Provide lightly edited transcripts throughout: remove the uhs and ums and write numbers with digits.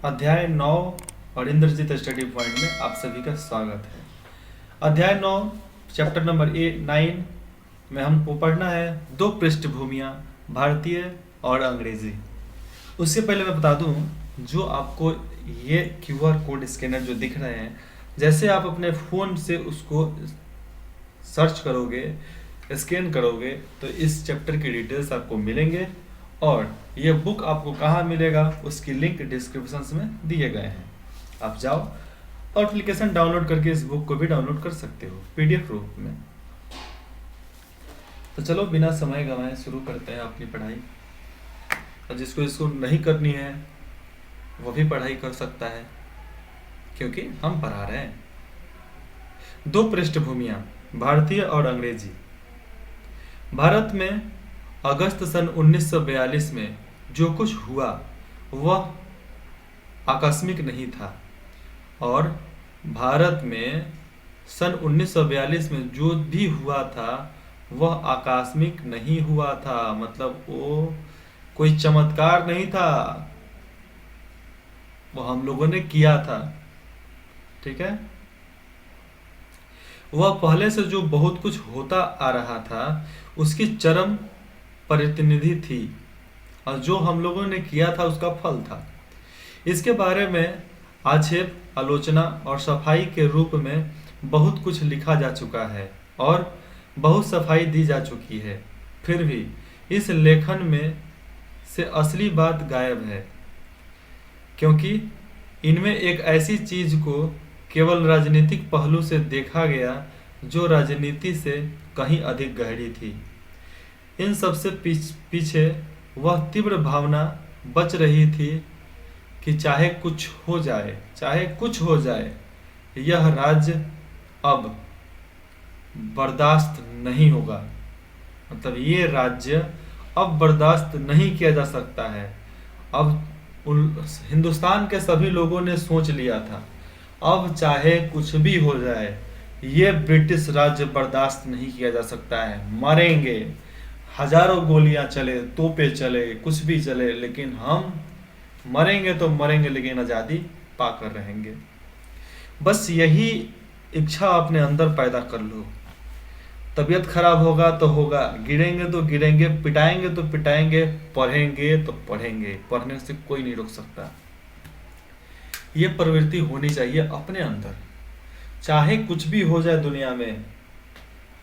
अध्याय 9 और Indrajit study point में आप सभी का स्वागत है। अध्याय 9 चैप्टर नंबर 9 में हमको पढ़ना है दो पृष्ठभूमियाँ, भारतीय और अंग्रेजी। उससे पहले मैं बता दूं, जो आपको ये क्यूआर कोड स्कैनर जो दिख रहे हैं, जैसे आप अपने फ़ोन से उसको सर्च करोगे, स्कैन करोगे, तो इस चैप्टर की डिटेल्स आपको मिलेंगे और ये बुक आपको कहाँ मिलेगा उसकी लिंक डिस्क्रिप्शन में दिए गए हैं। आप जाओ और एप्लीकेशन डाउनलोड करके इस बुक को भी डाउनलोड कर सकते हो पीडीएफ रूप में। तो चलो बिना समय गंवाए शुरू करते हैं अपनी पढ़ाई। और जिसको इसको नहीं करनी है वो भी पढ़ाई कर सकता है, क्योंकि हम पढ़ा रहे हैं। दो पृष्ठभूमियाँ, भारतीय और अंग्रेजी। भारत में अगस्त सन 1942 में जो कुछ हुआ वह आकस्मिक नहीं था, और भारत में सन 1942 में जो भी हुआ था वह आकस्मिक नहीं हुआ था। मतलब वो कोई चमत्कार नहीं था, वो हम लोगों ने किया था। ठीक है, वह पहले से जो बहुत कुछ होता आ रहा था उसकी चरम प्रतिनिधि थी, और जो हम लोगों ने किया था उसका फल था। इसके बारे में आक्षेप, आलोचना और सफाई के रूप में बहुत कुछ लिखा जा चुका है और बहुत सफाई दी जा चुकी है। फिर भी इस लेखन में से असली बात गायब है, क्योंकि इनमें एक ऐसी चीज को केवल राजनीतिक पहलू से देखा गया जो राजनीति से कहीं अधिक गहरी थी। इन सबसे पीछे वह तीव्र भावना बच रही थी कि चाहे कुछ हो जाए, यह राज्य अब बर्दाश्त नहीं होगा। मतलब ये राज्य अब बर्दाश्त नहीं किया जा सकता है। अब हिंदुस्तान के सभी लोगों ने सोच लिया था, अब चाहे कुछ भी हो जाए, ये ब्रिटिश राज्य बर्दाश्त नहीं किया जा सकता है। मरेंगे, हजारों गोलियां चले, तोपे चले, कुछ भी चले, लेकिन हम मरेंगे तो मरेंगे, लेकिन आज़ादी पाकर रहेंगे। बस यही इच्छा अपने अंदर पैदा कर लो। तबीयत खराब होगा तो होगा, गिरेंगे तो गिरेंगे, पिटाएंगे तो पिटाएंगे, पढ़ेंगे तो पढ़ेंगे, पढ़ने से कोई नहीं रोक सकता। ये प्रवृत्ति होनी चाहिए अपने अंदर। चाहे कुछ भी हो जाए दुनिया में,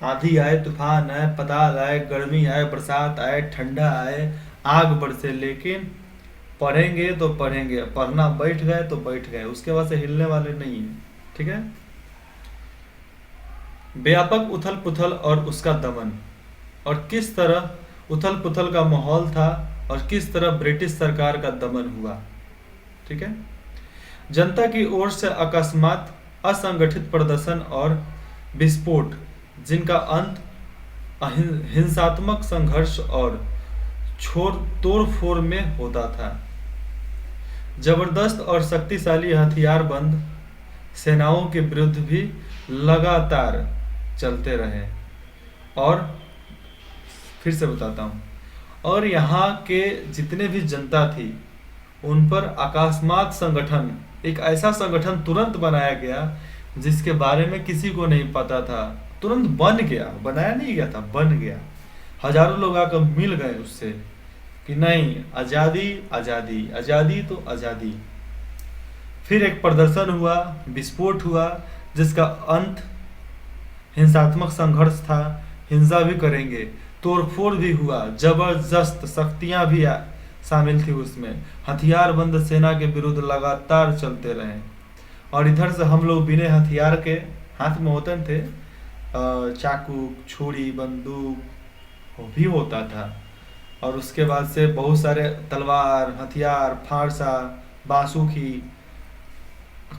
आंधी आए, तूफान आए, पताल आए, गर्मी आए, बरसात आए, ठंडा आए, आग बरसे, लेकिन पढ़ेंगे तो पढ़ेंगे। पढ़ना बैठ गए तो बैठ गए, उसके बाद से हिलने वाले नहीं है। ठीक है। व्यापक उथल पुथल और उसका दमन, और किस तरह उथल पुथल का माहौल था और किस तरह ब्रिटिश सरकार का दमन हुआ। ठीक है। जनता की ओर से अकस्मात असंगठित प्रदर्शन और विस्फोट, जिनका अंत हिंसात्मक संघर्ष और तोड़ फोड़ में होता था। जबरदस्त और शक्तिशाली हथियारबंद सेनाओं के विरुद्ध भी लगातार चलते रहे। और फिर से बताता हूँ, और यहाँ के जितने भी जनता थी उन पर अकस्मात संगठन, एक ऐसा संगठन तुरंत बनाया गया जिसके बारे में किसी को नहीं पता था। तुरंत बन गया, बनाया नहीं गया था, बन गया। हजारों लोग आकर मिल गए उससे कि नहीं, आज़ादी आज़ादी आज़ादी तो आज़ादी। फिर एक प्रदर्शन हुआ, विस्फोट हुआ, जिसका अंत हिंसात्मक संघर्ष था। हिंसा भी करेंगे, तोड़फोड़ भी हुआ, जबरदस्त शक्तियां भी शामिल थी उसमें। हथियारबंद सेना के विरुद्ध लगातार चलते रहे। और इधर से हम लोग बिना हथियार के, हाथ में होते थे चाकू, छुरी, बंदूक भी होता था, और उसके बाद से बहुत सारे तलवार, हथियार, फारसा, बांसुकी,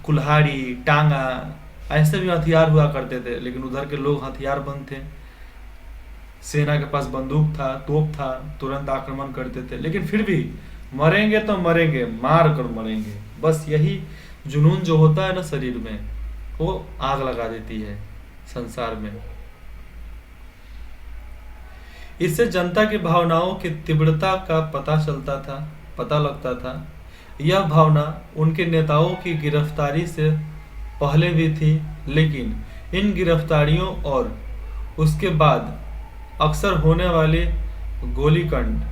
कुल्हाड़ी, टांगा, ऐसे भी हथियार हुआ करते थे। लेकिन उधर के लोग हथियार बंद थे, सेना के पास बंदूक था, तोप था, तुरंत आक्रमण करते थे। लेकिन फिर भी मरेंगे तो मरेंगे, मार कर मरेंगे। बस यही जुनून जो होता है ना शरीर में, वो आग लगा देती है संसार में। इससे जनता की भावनाओं की तीव्रता का पता लगता था। यह भावना उनके नेताओं की गिरफ्तारी से पहले भी थी, लेकिन इन गिरफ्तारियों और उसके बाद अक्सर होने वाले गोलीकांड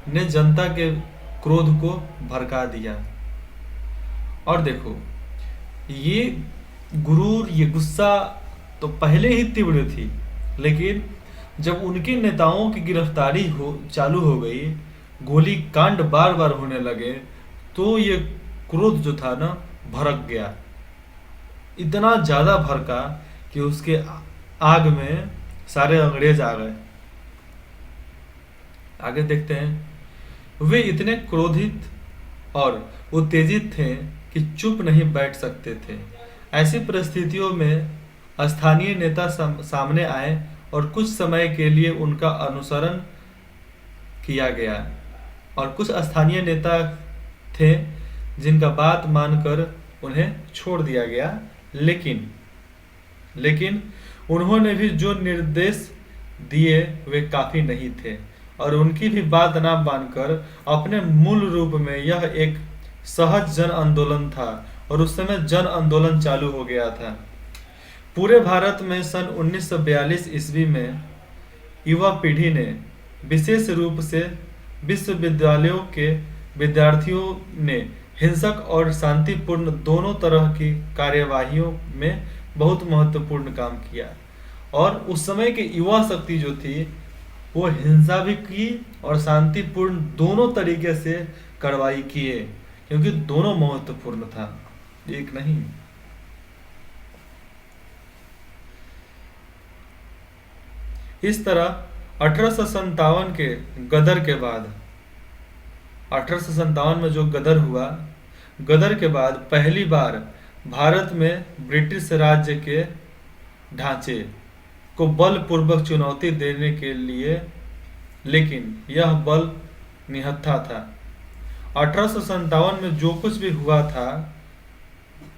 ने जनता के क्रोध को भड़का दिया। और देखो, ये गुरूर, ये गुस्सा तो पहले ही तीव्र थी, लेकिन जब उनके नेताओं की गिरफ्तारी चालू हो गई, गोली कांड बार बार होने लगे, तो ये क्रोध जो था ना, भड़क गया। इतना ज्यादा भड़का कि उसके आग में सारे अंग्रेज आ गए। आगे देखते हैं। वे इतने क्रोधित और उत्तेजित थे कि चुप नहीं बैठ सकते थे। ऐसी परिस्थितियों में स्थानीय नेता सामने आए और कुछ समय के लिए उनका अनुसरण किया गया। और कुछ स्थानीय नेता थे जिनका बात मानकर उन्हें छोड़ दिया गया, लेकिन उन्होंने भी जो निर्देश दिए वे काफी नहीं थे, और उनकी भी बात ना मानकर अपने मूल रूप में यह एक सहज जन आंदोलन था। और उस समय जन आंदोलन चालू हो गया था। पूरे भारत में सन 1942 ईस्वी में युवा पीढ़ी ने, विशेष रूप से विश्वविद्यालयों के विद्यार्थियों ने, हिंसक और शांतिपूर्ण दोनों तरह की कार्यवाहियों में बहुत महत्वपूर्ण काम किया। और उस समय की युवा शक्ति जो थी, वो हिंसा भी की और शांतिपूर्ण दोनों तरीके से कार्रवाई किए, क्योंकि दोनों महत्वपूर्ण था, एक नहीं। इस तरह 1857 के गदर के बाद, 1857 में जो गदर हुआ, गदर के बाद पहली बार भारत में ब्रिटिश राज्य के ढांचे को बलपूर्वक चुनौती देने के लिए, लेकिन यह बल निहत्था था। 1857 में जो कुछ भी हुआ था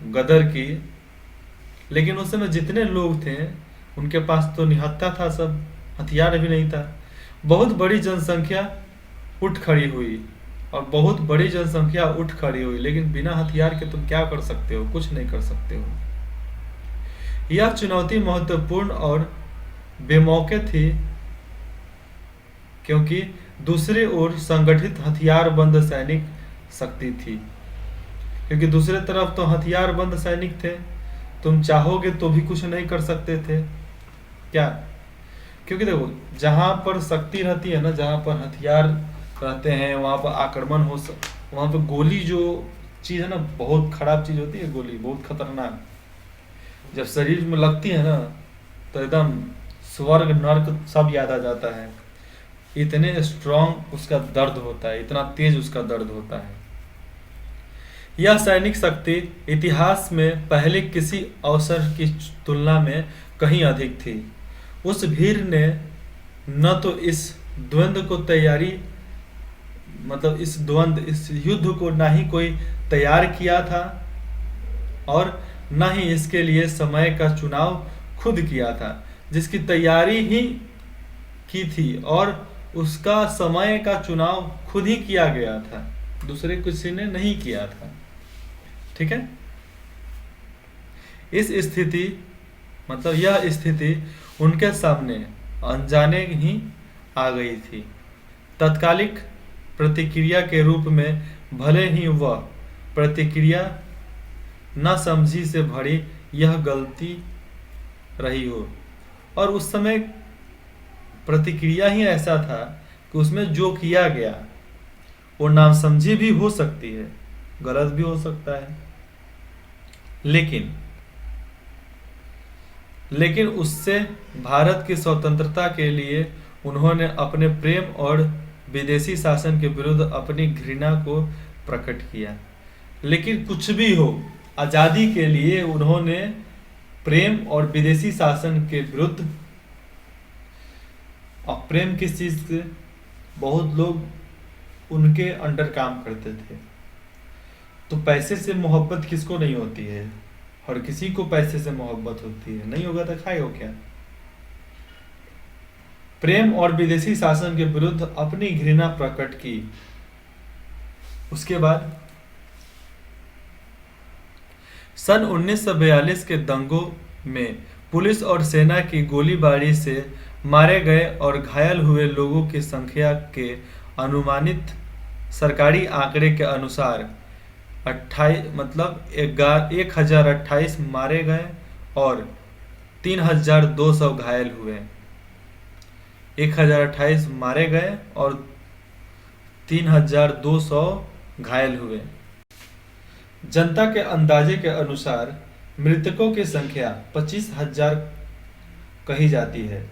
गदर की, लेकिन उस समय जितने लोग थे उनके पास तो निहत्था था, सब हथियार भी नहीं था। बहुत बड़ी जनसंख्या उठ खड़ी हुई, और बहुत बड़ी जनसंख्या उठ खड़ी हुई, लेकिन बिना हथियार के तुम क्या कर सकते हो? कुछ नहीं कर सकते हो। यह चुनौती महत्वपूर्ण और बेमौके थी, क्योंकि दूसरी ओर संगठित हथियारबंद सैनिक शक्ति थी, क्योंकि दूसरे तरफ तो हथियारबंद सैनिक थे, तुम चाहोगे तो भी कुछ नहीं कर सकते थे क्या? क्योंकि देखो, जहां पर शक्ति रहती है ना, जहां पर हथियार रहते हैं, वहां पर आक्रमण वहां पर गोली जो चीज है ना, बहुत खराब चीज होती है गोली, बहुत खतरनाक। जब शरीर में लगती है ना, तो एकदम स्वर्ग नर्क सब याद आ जाता है। इतने स्ट्रांग उसका दर्द होता है, इतना तेज उसका दर्द होता है। यह सैनिक शक्ति इतिहास में पहले किसी अवसर की तुलना में कहीं अधिक थी। उस भीड़ ने न तो इस द्वंद्व को तैयारी, मतलब इस युद्ध को ना ही कोई तैयार किया था, और न ही इसके लिए समय का चुनाव खुद किया था, जिसकी तैयारी ही की थी और उसका समय का चुनाव खुद ही किया गया था, दूसरे किसी ने नहीं किया था। ठीक है। इस स्थिति, मतलब यह स्थिति उनके सामने अनजाने ही आ गई थी। तत्कालिक प्रतिक्रिया के रूप में भले ही वह प्रतिक्रिया नासमझी से भरी यह गलती रही हो, और उस समय प्रतिक्रिया ही ऐसा था कि उसमें जो किया गया वो नासमझी भी हो सकती है, गलत भी हो सकता है, लेकिन उससे भारत की स्वतंत्रता के लिए उन्होंने अपने प्रेम और विदेशी शासन के विरुद्ध अपनी घृणा को प्रकट किया। लेकिन कुछ भी हो, आज़ादी के लिए उन्होंने प्रेम और विदेशी शासन के विरुद्ध, और प्रेम किस चीज से, बहुत लोग उनके अंडर काम करते थे, तो पैसे से मोहब्बत किसको नहीं होती है? हर किसी को पैसे से मोहब्बत होती है, नहीं होगा तो खाएगा क्या? प्रेम और विदेशी शासन के विरुद्ध अपनी घृणा प्रकट की, उसके बाद सन 1942 के दंगों में पुलिस और सेना की गोलीबारी से मारे गए और घायल हुए लोगों की संख्या के अनुमानित सरकारी आंकड़े के अनुसार 1028 मारे गए और 3200 घायल हुए। 1028 मारे गए और 3200 घायल हुए। जनता के अंदाजे के अनुसार मृतकों की संख्या 25,000 कही जाती है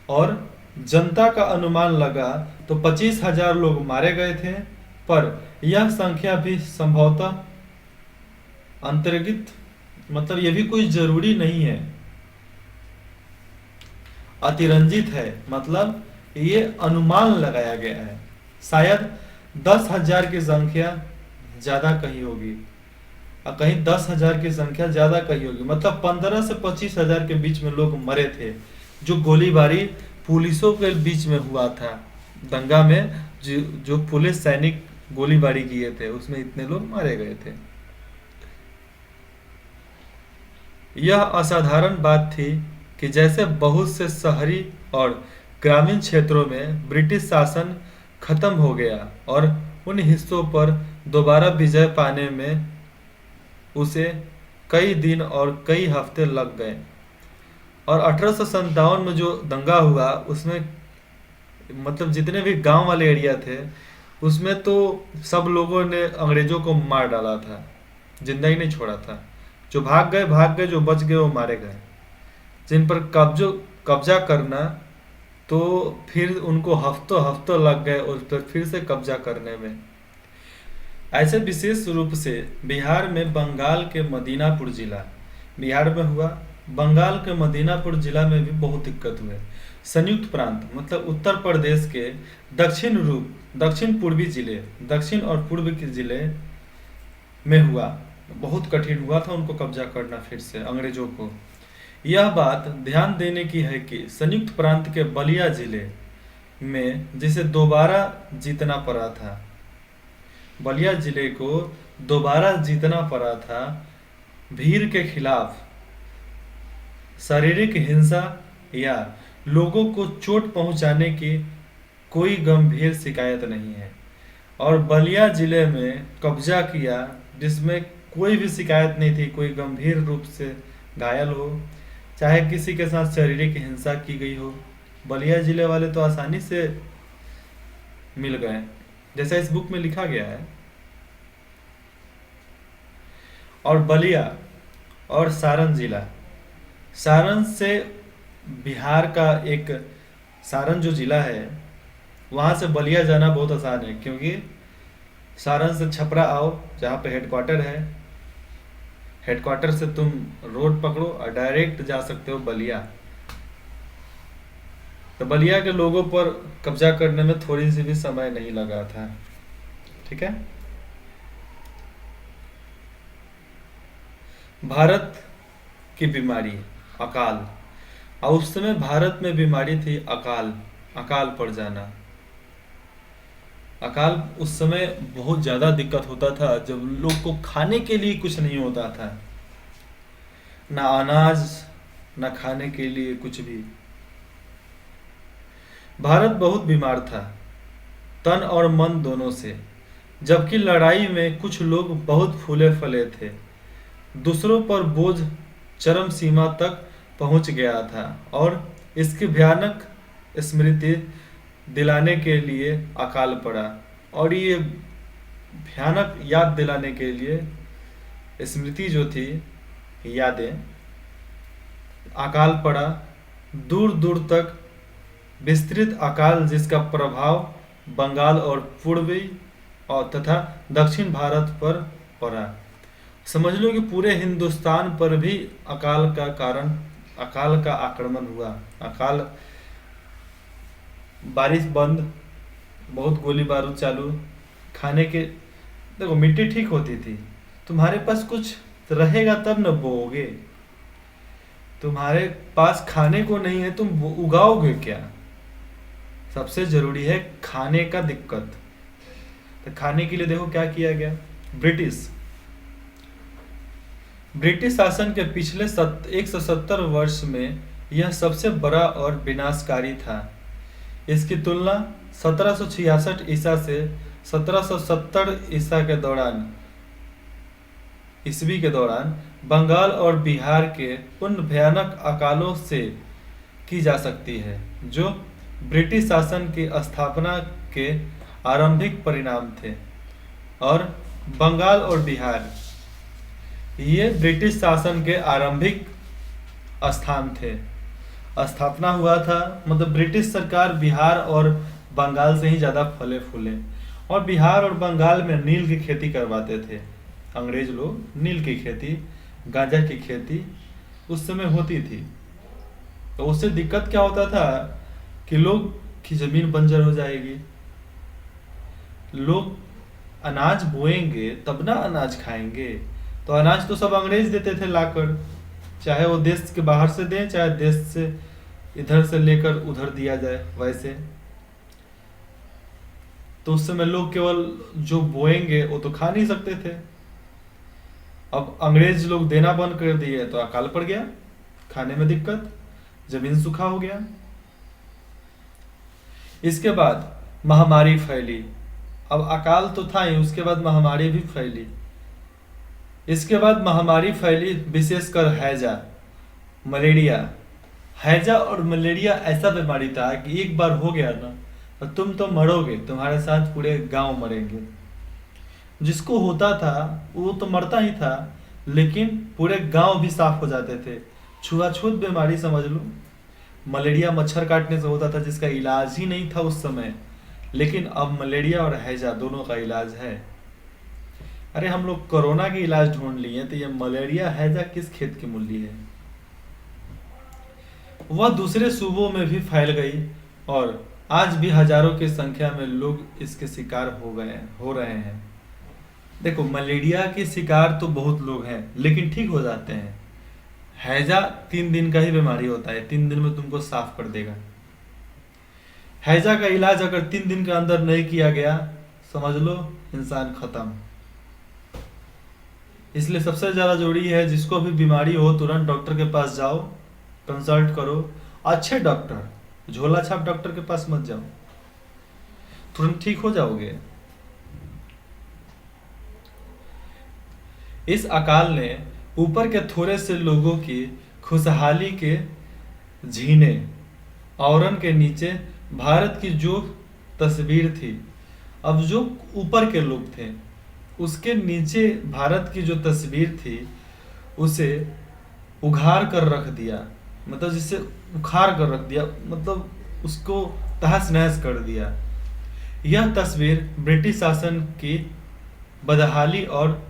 और जनता का अनुमान लगा तो 25,000 लोग मारे गए थे, पर यह संख्या भी संभवतः अंतर्गित, मतलब यह भी कोई जरूरी नहीं है, अतिरंजित है, मतलब ये अनुमान लगाया गया है। शायद 10,000 की संख्या ज्यादा कहीं होगी और कहीं 10,000 की संख्या ज्यादा कहीं होगी, मतलब 15 से 25,000 के बीच में लोग मरे थे। जो गोलीबारी पुलिसों के बीच में हुआ था दंगा में, जो पुलिस सैनिक गोलीबारी किए थे उसमें इतने लोग मारे गए थे। यह असाधारण बात थी कि जैसे बहुत से शहरी और ग्रामीण क्षेत्रों में ब्रिटिश शासन खत्म हो गया और उन हिस्सों पर दोबारा विजय पाने में उसे कई दिन और कई हफ्ते लग गए। और 1857 में जो दंगा हुआ उसमें मतलब जितने भी गांव वाले एरिया थे उसमें तो सब लोगों ने अंग्रेजों को मार डाला था, जिंदा ही नहीं छोड़ा था। जो भाग गए, जो बच गए वो मारे गए। जिन पर कब्जा करना तो फिर उनको हफ्तों हफ्तों लग गए उस पर फिर से कब्जा करने में। ऐसे विशेष रूप से बिहार में बंगाल के मदीनापुर जिला बिहार में हुआ। बंगाल के मदीनापुर जिला में भी बहुत दिक्कत हुए। संयुक्त प्रांत मतलब उत्तर प्रदेश के दक्षिण पूर्वी जिले, दक्षिण और पूर्व के जिले में हुआ। बहुत कठिन हुआ था उनको कब्जा करना फिर से अंग्रेजों को। यह बात ध्यान देने की है कि संयुक्त प्रांत के बलिया जिले में जिसे दोबारा जीतना पड़ा था, बलिया जिले को दोबारा जीतना पड़ा था भीड़ के खिलाफ। शारीरिक हिंसा या लोगों को चोट पहुंचाने की कोई गंभीर शिकायत नहीं है और बलिया जिले में कब्जा किया जिसमें कोई भी शिकायत नहीं थी, कोई गंभीर रूप से घायल हो, चाहे किसी के साथ शारीरिक हिंसा की गई हो। बलिया जिले वाले तो आसानी से मिल गए, जैसा इस बुक में लिखा गया है। और बलिया और सारण जिला, सारण से बिहार का एक सारण जो जिला है वहाँ से बलिया जाना बहुत आसान है, क्योंकि सारण से छपरा आओ जहाँ पे हेडक्वार्टर है, हेडक्वार्टर से तुम रोड पकड़ो और डायरेक्ट जा सकते हो बलिया। तो बलिया के लोगों पर कब्जा करने में थोड़ी सी भी समय नहीं लगा था। ठीक है। भारत की बीमारी अकाल, और उस समय भारत में बीमारी थी अकाल पड़ जाना। अकाल उस समय बहुत ज्यादा दिक्कत होता था जब लोग को खाने के लिए कुछ नहीं होता था, ना अनाज ना खाने के लिए कुछ भी। भारत बहुत बीमार था, तन और मन दोनों से। जबकि लड़ाई में कुछ लोग बहुत फूले फले थे, दूसरों पर बोझ चरम सीमा तक पहुंच गया था और इसकी भयानक स्मृति दिलाने के लिए अकाल पड़ा। और ये भयानक याद दिलाने के लिए स्मृति जो थी, यादें, अकाल पड़ा। दूर दूर तक विस्तृत अकाल जिसका प्रभाव बंगाल और पूर्वी और तथा दक्षिण भारत पर पड़ा। समझ लो कि पूरे हिंदुस्तान पर भी अकाल का आक्रमण हुआ। अकाल, बारिश बंद, बहुत गोली बारूद चालू, खाने के, देखो मिट्टी ठीक होती थी, तुम्हारे पास कुछ रहेगा तब न बोओगे। तुम्हारे पास खाने को नहीं है, तुम उगाओगे क्या? सबसे जरूरी है खाने का दिक्कत। तो खाने के लिए देखो क्या किया गया। ब्रिटिश ब्रिटिश शासन के पिछले 170 वर्ष में यह सबसे बड़ा और विनाशकारी था। इसकी तुलना 1766 ईसा से 1770 ईस्वी के दौरान बंगाल और बिहार के उन भयानक अकालों से की जा सकती है जो ब्रिटिश शासन की स्थापना के आरंभिक परिणाम थे। और बंगाल और बिहार ये ब्रिटिश शासन के आरंभिक स्थान थे। स्थापना हुआ था मतलब ब्रिटिश सरकार बिहार और बंगाल से ही ज़्यादा फले फूले, और बिहार और बंगाल में नील की खेती करवाते थे अंग्रेज लोग। नील की खेती, गांजा की खेती उस समय होती थी। तो उससे दिक्कत क्या होता था कि लोग की जमीन बंजर हो जाएगी, लोग अनाज बोएंगे तब ना अनाज खाएंगे। तो अनाज तो सब अंग्रेज देते थे लाकर, चाहे वो देश के बाहर से दें चाहे देश से इधर से लेकर उधर दिया जाए वैसे। तो उस समय लोग केवल जो बोएंगे वो तो खा नहीं सकते थे। अब अंग्रेज लोग देना बंद कर दिए तो अकाल पड़ गया, खाने में दिक्कत, जमीन सूखा हो गया। इसके बाद महामारी फैली। अब अकाल तो था ही, उसके बाद महामारी भी फैली। इसके बाद महामारी फैली, विशेषकर हैजा, मलेरिया। हैजा और मलेरिया ऐसा बीमारी था कि एक बार हो गया ना तो तुम तो मरोगे, तुम्हारे साथ पूरे गांव मरेंगे। जिसको होता था वो तो मरता ही था, लेकिन पूरे गांव भी साफ हो जाते थे। छुआछूत बीमारी समझ लो। मलेरिया मच्छर काटने से होता था जिसका इलाज ही नहीं था उस समय, लेकिन अब मलेरिया और हैजा दोनों का इलाज है। अरे हम लोग कोरोना के इलाज ढूंढ लिए तो ये मलेरिया हैजा किस खेत की मूली है। वह दूसरे सूबों में भी फैल गई और आज भी हजारों की संख्या में लोग इसके शिकार हो रहे हैं। देखो मलेरिया के शिकार तो बहुत लोग हैं लेकिन ठीक हो जाते हैं। हैजा 3 दिन का ही बीमारी होता है, 3 दिन में तुमको साफ कर देगा। हैजा का इलाज अगर 3 दिन के अंदर नहीं किया गया समझ लो इंसान खत्म। इसलिए सबसे ज्यादा जरूरी है जिसको भी बीमारी हो तुरंत डॉक्टर के पास जाओ, कंसल्ट करो। अच्छे डॉक्टर, झोला छाप डॉक्टर के पास मत जाओ, तुरंत ठीक हो जाओगे। इस अकाल ने ऊपर के थोड़े से लोगों की खुशहाली के झीने, औरन के नीचे भारत की जो तस्वीर थी, अब जो ऊपर के लोग थे उसके नीचे भारत की जो तस्वीर थी उसे उघाड़ कर रख दिया। मतलब जिसे उखाड़ कर रख दिया, मतलब उसको तहस नहस कर दिया। यह तस्वीर ब्रिटिश शासन की बदहाली और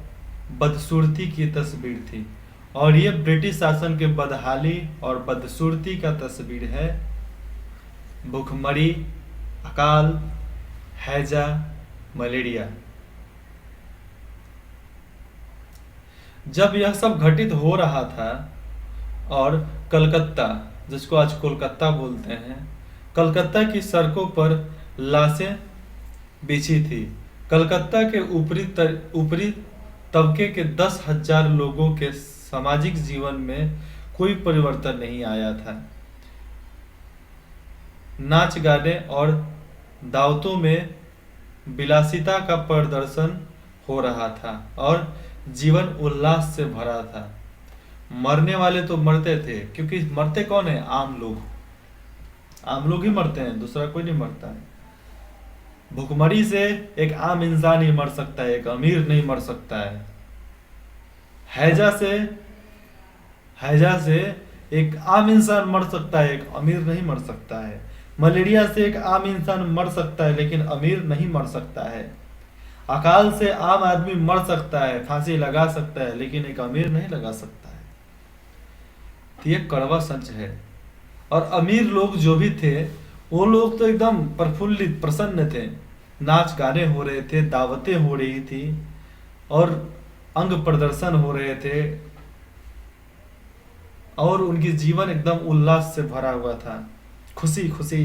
बदसूरती की तस्वीर थी, और ये ब्रिटिश शासन के बदहाली और बदसूरती का तस्वीर है। भूखमरी, अकाल, हैजा, मलेरिया। जब यह सब घटित हो रहा था और कलकत्ता, जिसको आज कोलकाता बोलते हैं, कलकत्ता की सड़कों पर लाशें बिछी थी। कलकत्ता के ऊपरी तबके के 10,000 लोगों के सामाजिक जीवन में कोई परिवर्तन नहीं आया था। नाच गाने और दावतों में विलासिता का प्रदर्शन हो रहा था और जीवन उल्लास से भरा था। मरने वाले तो मरते थे, क्योंकि मरते कौन है? आम लोग। आम लोग ही मरते हैं, दूसरा कोई नहीं मरता है। भुखमरी से एक आम इंसान ही मर सकता है, एक अमीर नहीं मर सकता है। हैजा से एक आम इंसान मर सकता है, एक अमीर नहीं मर सकता है। मलेरिया से एक आम इंसान मर सकता है लेकिन अमीर नहीं मर सकता है। अकाल से आम आदमी मर सकता है, फांसी लगा सकता है, लेकिन एक अमीर नहीं लगा सकता है। तो ये कड़वा सच है। और अमीर लोग जो भी थे वो लोग तो एकदम प्रफुल्लित प्रसन्न थे, नाच गाने हो रहे थे, दावतें हो रही थी और अंग प्रदर्शन हो रहे थे और उनकी जीवन एकदम उल्लास से भरा हुआ था, खुशी खुशी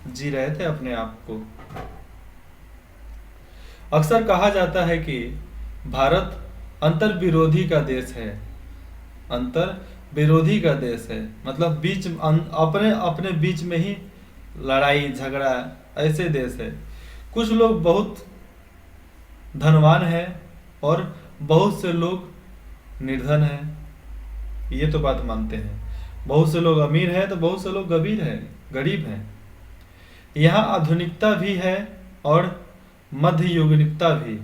जी रहे थे अपने आप को। अक्सर कहा जाता है कि भारत अंतर विरोधी का देश है। अंतर विरोधी का देश है मतलब अपने अपने बीच में ही लड़ाई झगड़ा, ऐसे देश है। कुछ लोग बहुत धनवान हैं और बहुत से लोग निर्धन हैं, ये तो बात मानते हैं। बहुत से लोग अमीर हैं तो बहुत से लोग गरीब हैं। यहाँ आधुनिकता भी है और मध्य युगनिकता भी।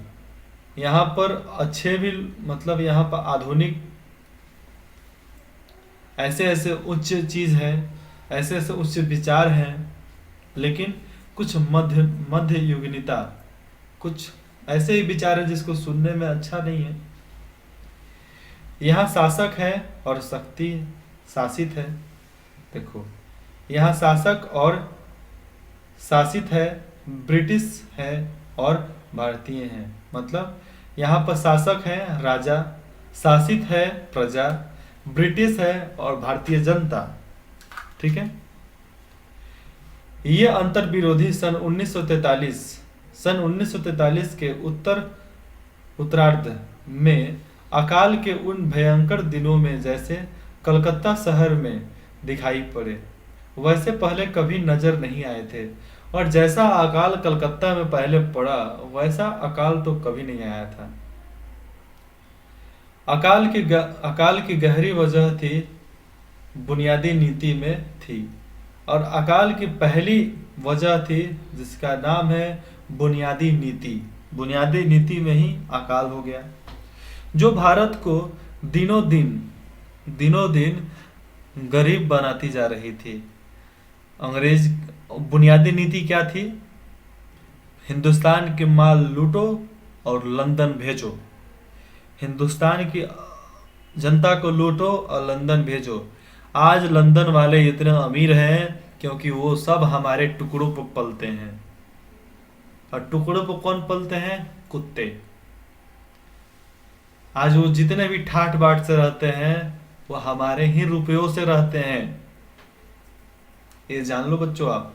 यहाँ पर अच्छे भी मतलब यहाँ पर आधुनिक ऐसे ऐसे उच्च चीज है, ऐसे ऐसे उच्च विचार हैं, लेकिन कुछ मध्य युगनिता, कुछ ऐसे ही विचार है जिसको सुनने में अच्छा नहीं है। यहाँ शासक है और शक्ति शासित है। देखो, यहाँ शासक और शासित है, ब्रिटिश है और भारतीय है। मतलब यहाँ पर शासक है राजा, शासित है प्रजा, ब्रिटिश है और भारतीय जनता। ठीक है। ये अंतर विरोधी सन 1943 के उत्तरार्ध में अकाल के उन भयंकर दिनों में जैसे कलकत्ता शहर में दिखाई पड़े, वैसे पहले कभी नजर नहीं आए थे। और जैसा अकाल कलकत्ता में पहले पड़ा, वैसा अकाल तो कभी नहीं आया था। अकाल की गहरी वजह थी बुनियादी नीति में थी, और अकाल की पहली वजह थी जिसका नाम है बुनियादी नीति। बुनियादी नीति में ही अकाल हो गया, जो भारत को दिनों दिन गरीब बनाती जा रही थी। अंग्रेज बुनियादी नीति क्या थी? हिंदुस्तान के माल लूटो और लंदन भेजो। हिंदुस्तान की जनता को लूटो और लंदन भेजो। आज लंदन वाले इतने अमीर हैं क्योंकि वो सब हमारे टुकड़ों पर पलते हैं। और टुकड़ों पर कौन पलते हैं? कुत्ते। आज वो जितने भी ठाट बाट से रहते हैं वो हमारे ही रुपयों से रहते हैं। ये जान लो बच्चों आप,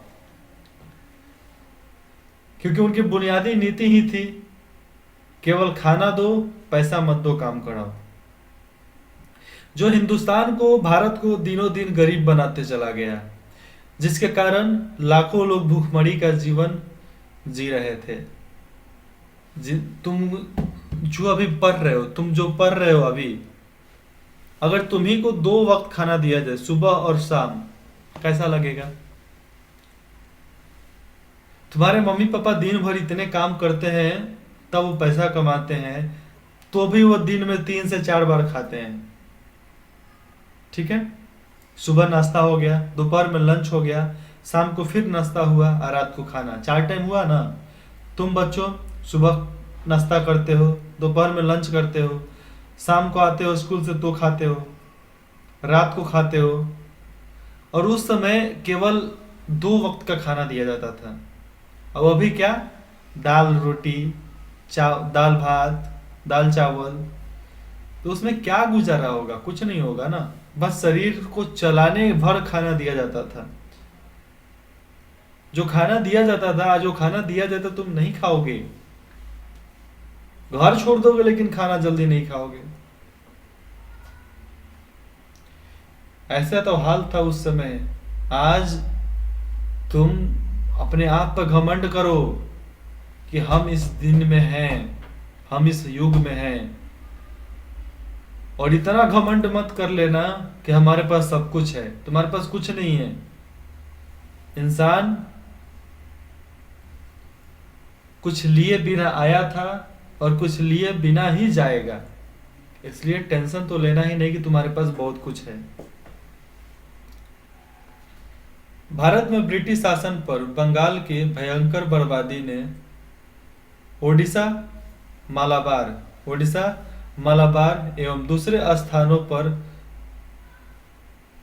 क्योंकि उनकी बुनियादी नीति ही थी केवल खाना दो, पैसा मत दो, काम कराओ। जो हिंदुस्तान को, भारत को दिनों दिन गरीब बनाते चला गया, जिसके कारण लाखों लोग भूखमरी का जीवन जी रहे थे। तुम जो अभी पढ़ रहे हो अभी, अगर तुम्ही को 2 वक्त खाना दिया जाए, सुबह और शाम, कैसा लगेगा? तुम्हारे मम्मी पापा दिन भर इतने काम करते हैं, तब वो पैसा कमाते हैं, तो भी वो दिन में 3 से 4 बार खाते हैं। ठीक है। सुबह नाश्ता हो गया, दोपहर में लंच हो गया, शाम को फिर नाश्ता हुआ और रात को खाना। 4 टाइम हुआ ना। तुम बच्चों सुबह नाश्ता करते हो, दोपहर में लंच करते हो, शाम को आते हो स्कूल से तो खाते हो, रात को खाते हो। और उस समय केवल 2 वक्त का खाना दिया जाता था। अब अभी क्या? दाल रोटी, दाल भात, दाल चावल। तो उसमें क्या गुजारा होगा? कुछ नहीं होगा ना। बस शरीर को चलाने भर खाना दिया जाता था। जो खाना दिया जाता था, आज वो खाना दिया जाता तुम नहीं खाओगे। घर छोड़ दोगे लेकिन खाना जल्दी नहीं खाओगे। ऐसा तो हाल था उस समय। आज तुम अपने आप पर घमंड करो कि हम इस दिन में हैं, हम इस युग में हैं। और इतना घमंड मत कर लेना कि हमारे पास सब कुछ है। तुम्हारे पास कुछ नहीं है। इंसान कुछ लिए बिना आया था और कुछ लिए बिना ही जाएगा। इसलिए टेंशन तो लेना ही नहीं कि तुम्हारे पास बहुत कुछ है। भारत में ब्रिटिश शासन पर बंगाल की भयंकर बर्बादी ने ओडिशा, मालाबार एवं दूसरे स्थानों पर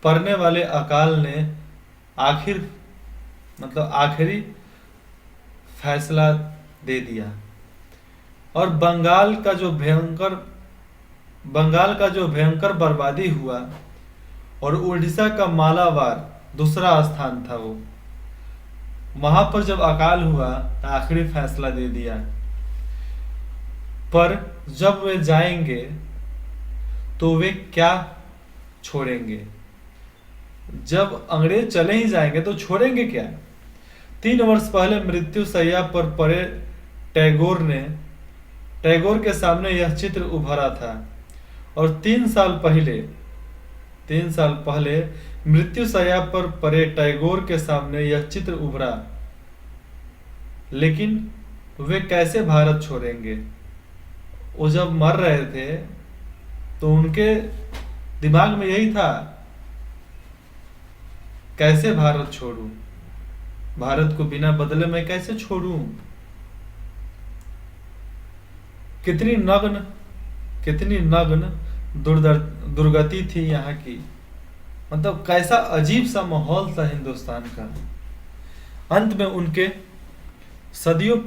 पड़ने वाले अकाल ने आखिरी फैसला दे दिया। और बंगाल का जो भयंकर बर्बादी हुआ, और उड़ीसा का मालाबार दूसरा स्थान था। वो वहां पर जब अकाल हुआ तो आखिरी फैसला दे दिया। पर जब वे जाएंगे तो वे क्या छोड़ेंगे? जब अंग्रेज चले ही जाएंगे तो छोड़ेंगे क्या? 3 वर्ष पहले मृत्यु शैया पर पड़े टैगोर के सामने यह चित्र उभरा था। और 3 साल पहले मृत्यु शैया पर पड़े टैगोर के सामने यह चित्र उभरा। लेकिन वे कैसे भारत छोड़ेंगे? वो जब मर रहे थे तो उनके दिमाग में यही था, कैसे भारत छोड़ूं, भारत को बिना बदले मैं कैसे छोड़ूं। कितनी नग्न दुर्गति थी यहाँ की। मतलब कैसा अजीब सा माहौल था हिंदुस्तान का। अंत में उनके सदियों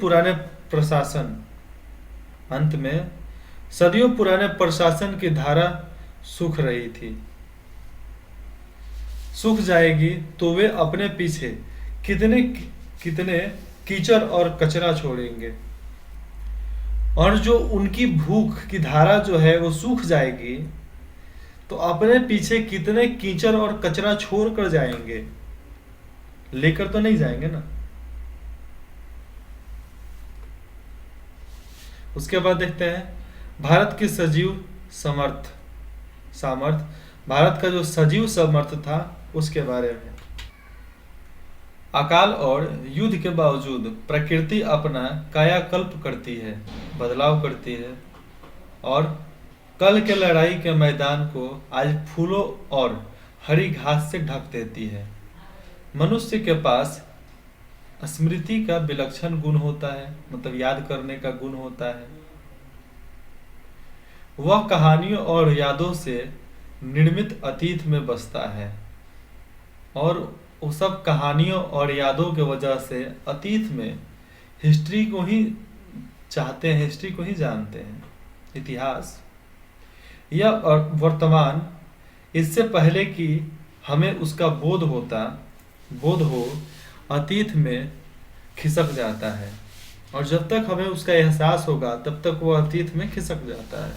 पुराने प्रशासन की धारा सूख रही थी। सूख जाएगी तो वे अपने पीछे कितने कितने कीचड़ और कचरा छोड़ेंगे। और जो उनकी भूख की धारा जो है वो सूख जाएगी तो अपने पीछे कितने कीचड़ और कचरा छोड़ कर जाएंगे। लेकर तो नहीं जाएंगे ना। उसके बाद देखते हैं भारत की सजीव सामर्थ, भारत का जो सजीव सामर्थ था उसके बारे में। अकाल और युद्ध के बावजूद प्रकृति अपना कायाकल्प करती है, बदलाव करती है और कल के लड़ाई के मैदान को आज फूलों और हरी घास से ढक देती है। मनुष्य के पास स्मृति का विलक्षण गुण होता है, मतलब याद करने का गुण होता है। वह कहानियों और यादों से निर्मित अतीत में बसता है और वो सब कहानियों और यादों के वजह से अतीत में हिस्ट्री को ही चाहते हैं, हिस्ट्री को ही जानते हैं। इतिहास या वर्तमान इससे पहले कि हमें उसका बोध हो अतीत में खिसक जाता है और जब तक हमें उसका एहसास होगा तब तक वो अतीत में खिसक जाता है।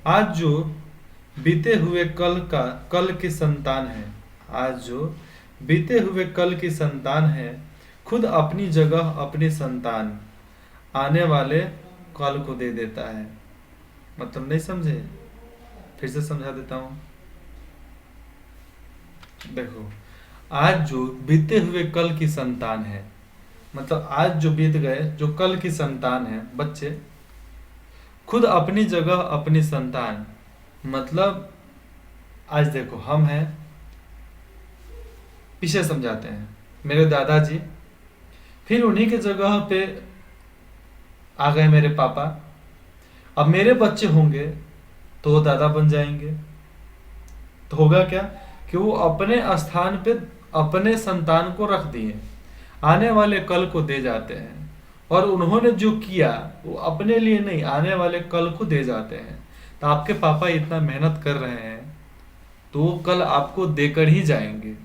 आज जो बीते हुए कल की संतान है, खुद अपनी जगह अपनी संतान आने वाले कल को दे देता है। मतलब नहीं समझे? फिर से समझा देता हूं। देखो, आज जो बीते हुए कल की संतान है, मतलब आज जो बीत गए, जो कल की संतान है, बच्चे, खुद अपनी जगह अपनी संतान। मतलब आज देखो हम हैं, पीछे समझाते हैं, मेरे दादाजी, फिर उन्हीं के जगह पे आ गए मेरे पापा। अब मेरे बच्चे होंगे तो वो दादा बन जाएंगे। तो होगा क्या कि वो अपने स्थान पे अपने संतान को रख दिए, आने वाले कल को दे जाते हैं। और उन्होंने जो किया वो अपने लिए नहीं, आने वाले कल को दे जाते हैं। तो आपके पापा इतना मेहनत कर रहे हैं तो वो कल आपको देकर ही जाएंगे,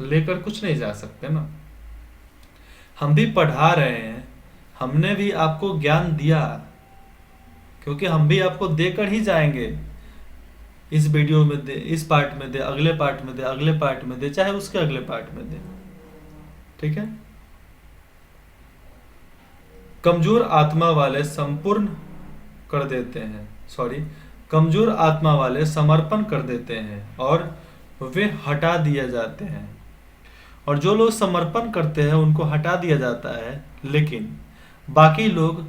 लेकर कुछ नहीं जा सकते ना। हम भी पढ़ा रहे हैं, हमने भी आपको ज्ञान दिया, क्योंकि हम भी आपको देकर ही जाएंगे। इस वीडियो में दे, इस पार्ट में दे, अगले पार्ट में दे, अगले पार्ट में दे, चाहे उसके अगले पार्ट में दे। ठीक है। कमजोर आत्मा वाले कमजोर आत्मा वाले समर्पण कर देते हैं और वे हटा दिए जाते हैं। और जो लोग समर्पण करते हैं उनको हटा दिया जाता है, लेकिन बाकी लोग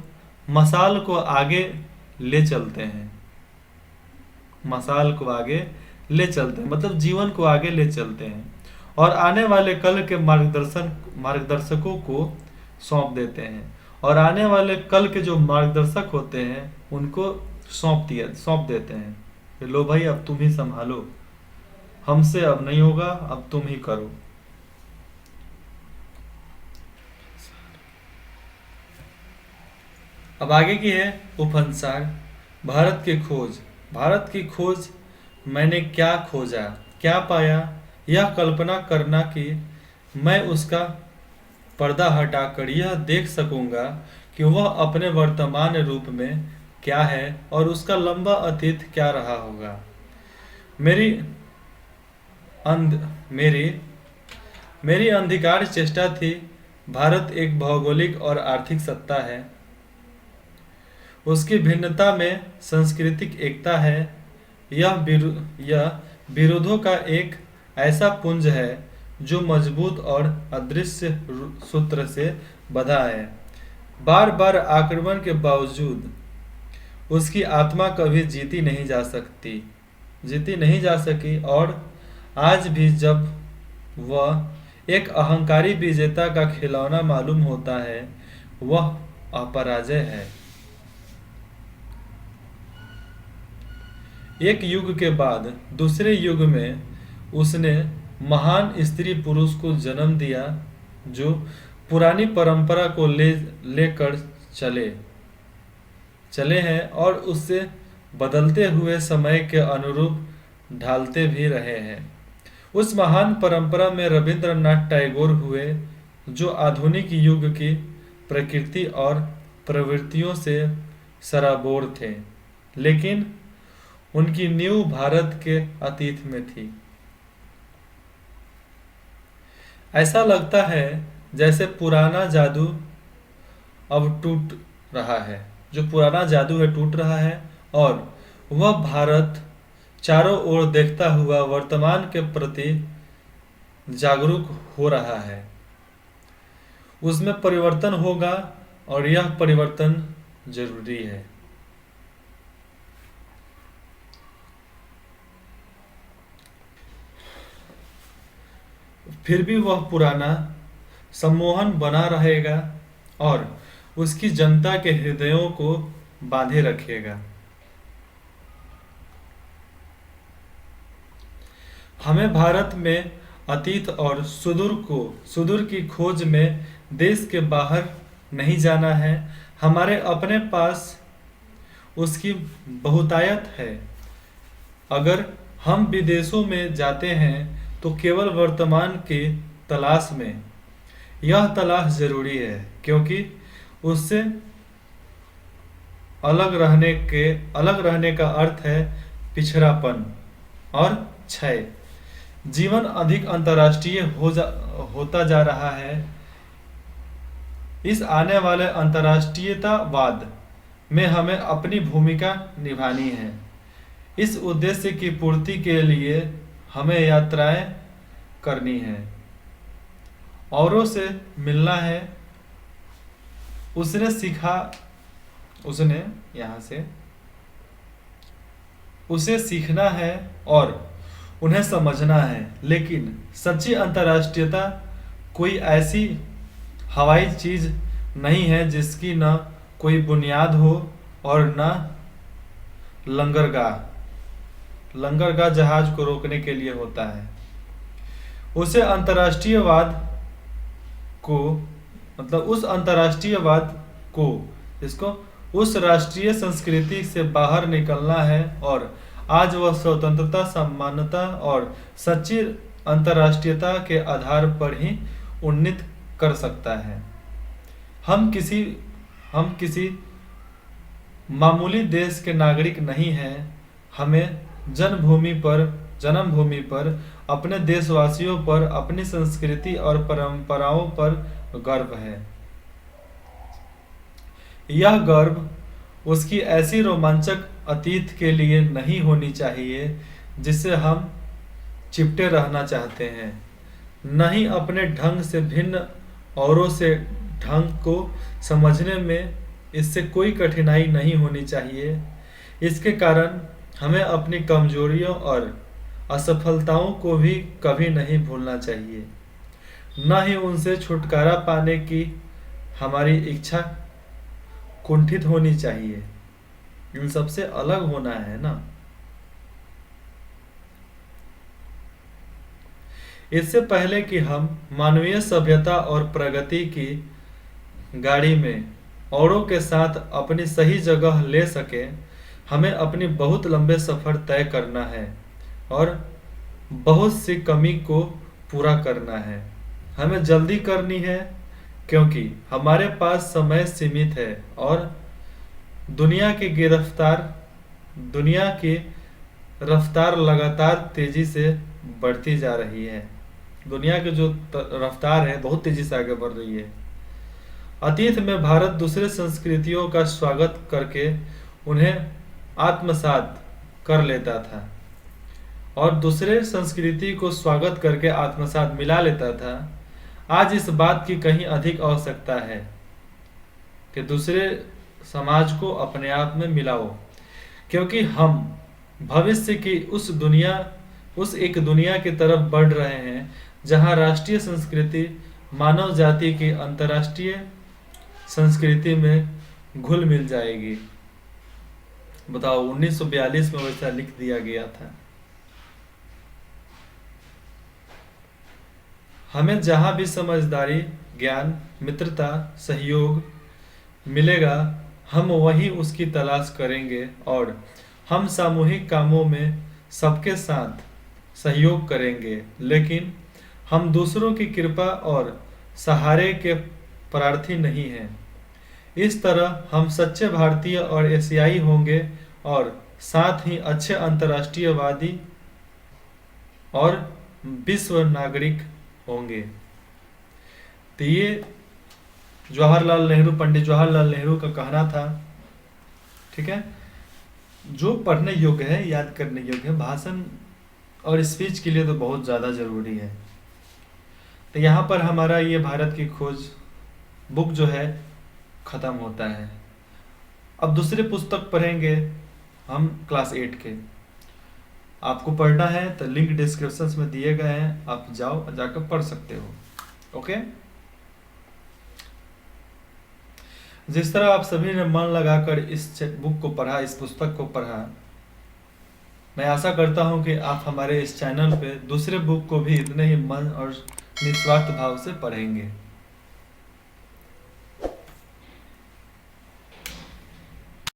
मशाल को आगे ले चलते हैं। मतलब जीवन को आगे ले चलते हैं और आने वाले कल के मार्गदर्शकों को सौंप देते हैं। और आने वाले कल के जो मार्गदर्शक होते हैं उनको सौंप देते हैं। लो भाई, अब तुम ही संभालो, हमसे अब नहीं होगा, अब तुम ही करो। अब आगे की है उपसंहार। भारत की खोज मैंने क्या खोजा, क्या पाया, यह कल्पना करना कि मैं उसका पर्दा हटाकर यह देख सकूंगा कि वह अपने वर्तमान रूप में क्या है और उसका लंबा अतीत क्या रहा होगा। मेरी अंध मेरी मेरी अंधकार चेष्टा थी। भारत एक भौगोलिक और आर्थिक सत्ता है। उसकी भिन्नता में सांस्कृतिक एकता है। यह विरोधों का एक ऐसा पुंज है जो मजबूत और अदृश्य सूत्र से बंधा है। बार बार आक्रमण के बावजूद उसकी आत्मा कभी जीती नहीं जा सकी, और आज भी जब वह एक अहंकारी विजेता का खिलौना मालूम होता है, वह अपराजय है। एक युग के बाद दूसरे युग में उसने महान स्त्री पुरुष को जन्म दिया जो पुरानी परंपरा को लेकर चले हैं और उससे बदलते हुए समय के अनुरूप ढालते भी रहे हैं। उस महान परंपरा में रविंद्रनाथ टैगोर हुए, जो आधुनिक युग की प्रकृति और प्रवृत्तियों से सराबोर थे, लेकिन उनकी नींव भारत के अतीत में थी। ऐसा लगता है जैसे पुराना जादू अब टूट रहा है, जो पुराना जादू है टूट रहा है, और वह भारत चारों ओर देखता हुआ वर्तमान के प्रति जागरूक हो रहा है। उसमें परिवर्तन होगा और यह परिवर्तन जरूरी है। फिर भी वह पुराना सम्मोहन बना रहेगा और उसकी जनता के हृदयों को बांधे रखेगा। हमें भारत में अतीत और सुदूर की खोज में देश के बाहर नहीं जाना है। हमारे अपने पास उसकी बहुतायत है। अगर हम विदेशों में जाते हैं तो केवल वर्तमान की तलाश में। यह तलाश जरूरी है, क्योंकि उससे अलग रहने का अर्थ है पिछड़ापन और क्षय। जीवन अधिक अंतर्राष्ट्रीय होता जा रहा है। इस आने वाले अंतर्राष्ट्रीयतावाद में हमें अपनी भूमिका निभानी है। इस उद्देश्य की पूर्ति के लिए हमें यात्राएं करनी है, औरों से मिलना है। उसे सीखना है और उन्हें समझना है। लेकिन सच्ची अंतर्राष्ट्रीयता कोई ऐसी हवाई चीज नहीं है जिसकी न कोई बुनियाद हो और न लंगरगाह जहाज को रोकने के लिए होता है। उस उस राष्ट्रीय संस्कृति से बाहर निकलना है, और आज वह स्वतंत्रता, समानता और सच्ची अंतर्राष्ट्रीयता के आधार पर ही उन्नत कर सकता है। हम किसी मामूली देश के नागरिक नहीं हैं। हमें जन्मभूमि पर अपने देशवासियों पर, अपनी संस्कृति और परंपराओं पर गर्व है। यह गर्व उसकी ऐसी रोमांचक अतीत के लिए नहीं होनी चाहिए जिससे हम चिपटे रहना चाहते हैं। न ही अपने ढंग से भिन्न औरों से ढंग को समझने में इससे कोई कठिनाई नहीं होनी चाहिए। इसके कारण हमें अपनी कमजोरियों और असफलताओं को भी कभी नहीं भूलना चाहिए। न ही उनसे छुटकारा पाने की हमारी इच्छा कुंठित होनी चाहिए। इन सबसे अलग होना है ना। इससे पहले कि हम मानवीय सभ्यता और प्रगति की गाड़ी में औरों के साथ अपनी सही जगह ले सके, हमें अपनी बहुत लंबे सफर तय करना है और बहुत सी कमी को पूरा करना है। हमें जल्दी करनी है क्योंकि हमारे पास समय सीमित है और दुनिया की गिरफ्तार दुनिया की रफ्तार लगातार तेजी से बढ़ती जा रही है। दुनिया की जो रफ्तार है बहुत तेजी से आगे बढ़ रही है। अतीत में भारत दूसरे संस्कृतियों का स्वागत करके उन्हें आत्मसात कर लेता था और दूसरे संस्कृति को स्वागत करके आत्मसात मिला लेता था। आज इस बात की कहीं अधिक आवश्यकता है कि दूसरे समाज को अपने आप में मिलाओ, क्योंकि हम भविष्य की उस एक दुनिया की तरफ बढ़ रहे हैं जहां राष्ट्रीय संस्कृति मानव जाति की अंतर्राष्ट्रीय संस्कृति में घुल मिल जाएगी। बताओ, 1942 में वैसा लिख दिया गया था। हमें जहां भी समझदारी, ज्ञान, मित्रता, सहयोग मिलेगा हम वहीं उसकी तलाश करेंगे और हम सामूहिक कामों में सबके साथ सहयोग करेंगे, लेकिन हम दूसरों की कृपा और सहारे के प्रार्थी नहीं हैं। इस तरह हम सच्चे भारतीय और एशियाई होंगे और साथ ही अच्छे अंतर्राष्ट्रीयवादी और विश्व नागरिक होंगे। तो ये पंडित जवाहरलाल नेहरू का कहना था। ठीक है, जो पढ़ने योग्य है, याद करने योग्य है। भाषण और स्पीच के लिए तो बहुत ज़्यादा ज़रूरी है। तो यहाँ पर हमारा ये भारत की खोज बुक जो है ख़त्म होता है। अब दूसरे पुस्तक पढ़ेंगे हम क्लास 8 के। आपको पढ़ना है तो लिंक डिस्क्रिप्शन में दिए गए हैं, आप जाओ जाकर पढ़ सकते हो। ओके, जिस तरह आप सभी ने मन लगाकर इस बुक को पढ़ा, इस पुस्तक को पढ़ा, मैं आशा करता हूं कि आप हमारे इस चैनल पे दूसरे बुक को भी इतने ही मन और निस्वार्थ भाव से पढ़ेंगे।